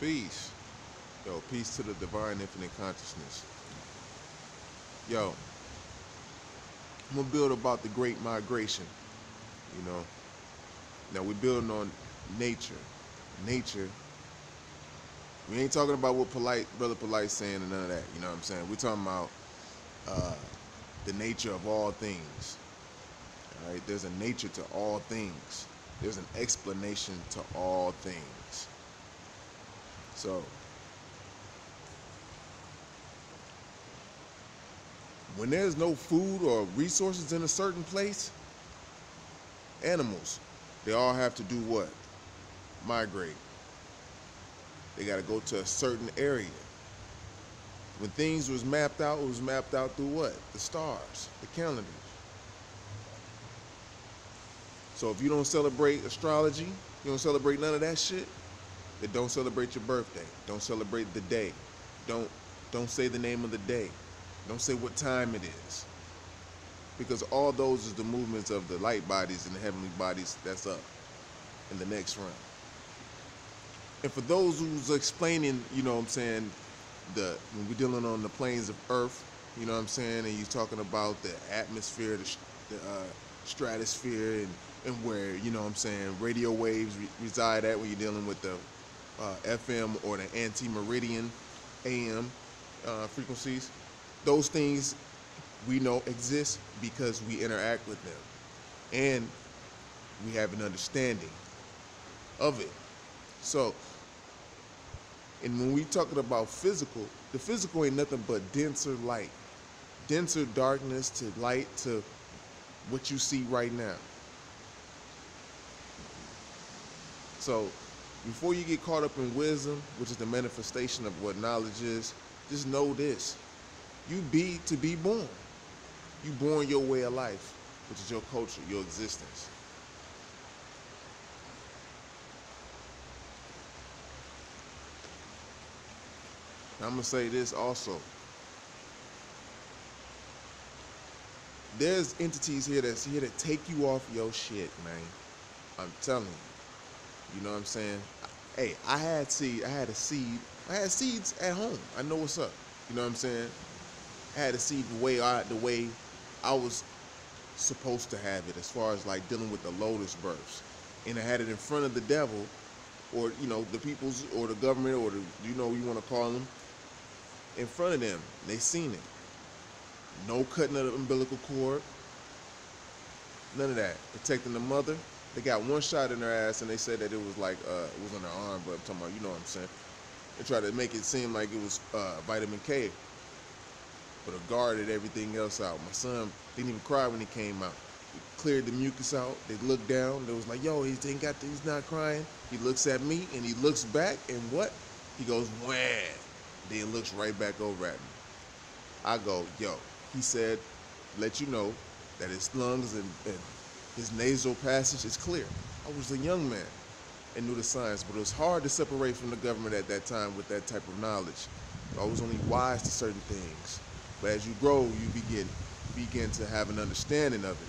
Peace. Yo, peace to the divine infinite consciousness. Yo, I'm gonna build about the great migration, you know. Now we're building on nature. Nature, we ain't talking about what brother polite saying and none of that, you know what I'm saying? We're talking about uh, the nature of all things. All right, there's a nature to all things. There's an explanation to all things. So when there's no food or resources in a certain place, animals, they all have to do what? Migrate. They got to go to a certain area. When things was mapped out, it was mapped out through what? The stars, the calendars. So if you don't celebrate astrology, you don't celebrate none of that shit, then don't celebrate your birthday. Don't celebrate the day. Don't don't say the name of the day. Don't say what time it is. Because all those is the movements of the light bodies and the heavenly bodies that's up in the next realm. And for those who's explaining, you know what I'm saying, when we're dealing on the planes of Earth, you know what I'm saying, and you're talking about the atmosphere, the stratosphere, and where, you know what I'm saying, radio waves reside at when you're dealing with the FM or the anti-meridian AM frequencies. Those things we know exist because we interact with them. And we have an understanding of it. So, and when we talking about physical, the physical ain't nothing but denser light, denser darkness to light to what you see right now. So, before you get caught up in wisdom, which is the manifestation of what knowledge is, just know this: you be to be born. You born your way of life, which is your culture, your existence. Now, I'm gonna say this also. There's entities here that's here to take you off your shit, man. I'm telling you. You know what I'm saying? Hey, I had seed. I had a seed. I had seeds at home. I know what's up. You know what I'm saying? I had a seed the way I was supposed to have it, as far as like dealing with the lotus births, and I had it in front of the devil, or the people's, or the government, or the you want to call them, in front of them. They seen it. No cutting of the umbilical cord. None of that. Protecting the mother. They got one shot in her ass, and they said that it was like it was on her arm, but I'm talking about, you know what I'm saying. They tried to make it seem like it was vitamin K, but it guarded everything else out. My son didn't even cry when he came out. He cleared the mucus out. They looked down. They was like, "Yo, he's not crying." He looks at me, and he looks back, and what? He goes, "Wah." Then he looks right back over at me. I go, "Yo," he said, "let you know that his lungs and his nasal passage is clear." I was a young man and knew the science, but it was hard to separate from the government at that time with that type of knowledge. I was only wise to certain things. But as you grow, you begin to have an understanding of it.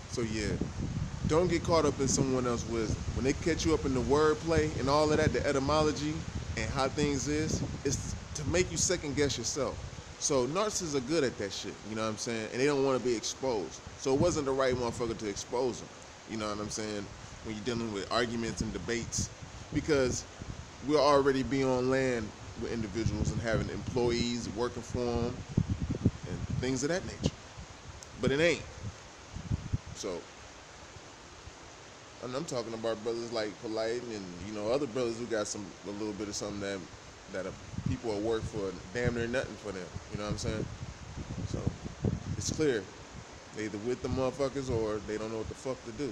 So yeah, don't get caught up in someone else's wisdom. When they catch you up in the wordplay and all of that, the etymology and how things is, it's to make you second guess yourself. So narcissists are good at that shit, you know what I'm saying? And they don't want to be exposed. So it wasn't the right motherfucker to expose them, you know what I'm saying? When you're dealing with arguments and debates, because we'll already be on land with individuals and having employees working for them and things of that nature. But it ain't. So, and I'm talking about brothers like Polite and other brothers who got a little bit of something that people will work for damn near nothing for them. You know what I'm saying? So it's clear they either with the motherfuckers or they don't know what the fuck to do.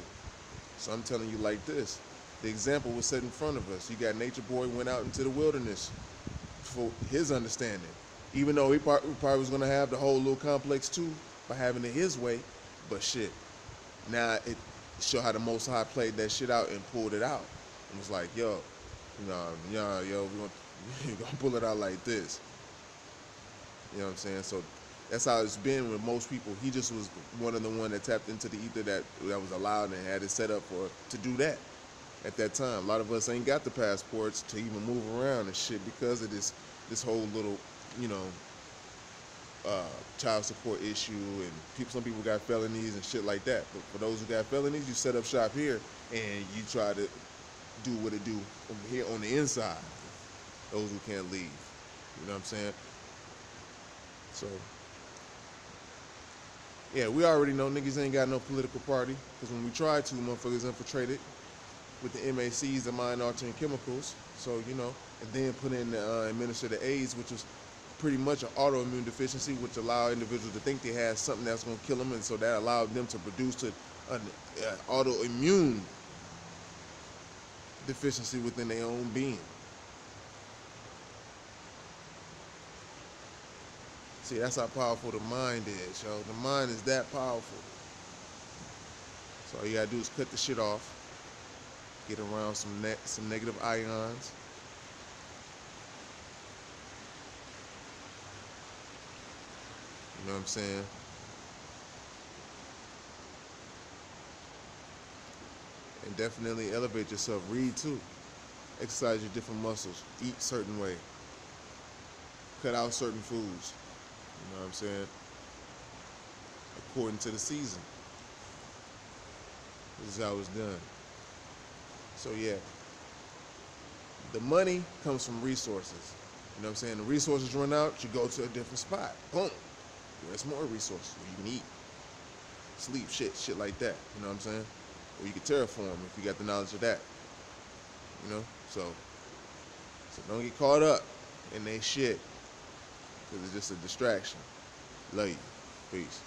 So I'm telling you like this: the example was set in front of us. You got Nature Boy went out into the wilderness for his understanding, even though he probably was gonna have the whole little complex too by having it his way. But shit, now it show how the Most High played that shit out and pulled it out. And was like, yo, yo, we gonna pull it out like this. You know what I'm saying? So that's how it's been with most people. He just was one of the one that tapped into the ether that was allowed and had it set up for to do that at that time. A lot of us ain't got the passports to even move around and shit because of this whole little, you know, child support issue, and some people got felonies and shit like that. But for those who got felonies, you set up shop here and you try to do what it do over here on the inside. Those who can't leave, you know what I'm saying? So yeah, we already know niggas ain't got no political party because when we tried to, motherfuckers infiltrated with the MACs, the mind altering chemicals. So you know, and then put in the administer the AIDS, which was pretty much an autoimmune deficiency, which allowed individuals to think they had something that's going to kill them, and so that allowed them to produce an autoimmune deficiency within their own being. See, that's how powerful the mind is, yo. The mind is that powerful. So all you gotta do is cut the shit off, get around some negative ions. You know what I'm saying? And definitely elevate yourself. Read too. Exercise your different muscles. Eat certain way. Cut out certain foods. You know what I'm saying? According to the season. This is how it's done. So yeah. The money comes from resources. You know what I'm saying? The resources run out, you go to a different spot. Boom. There's more resources where you can eat, sleep, shit like that. You know what I'm saying? Or you can terraform if you got the knowledge of that. You know? So don't get caught up in they shit. Because it's just a distraction. Love you. Peace.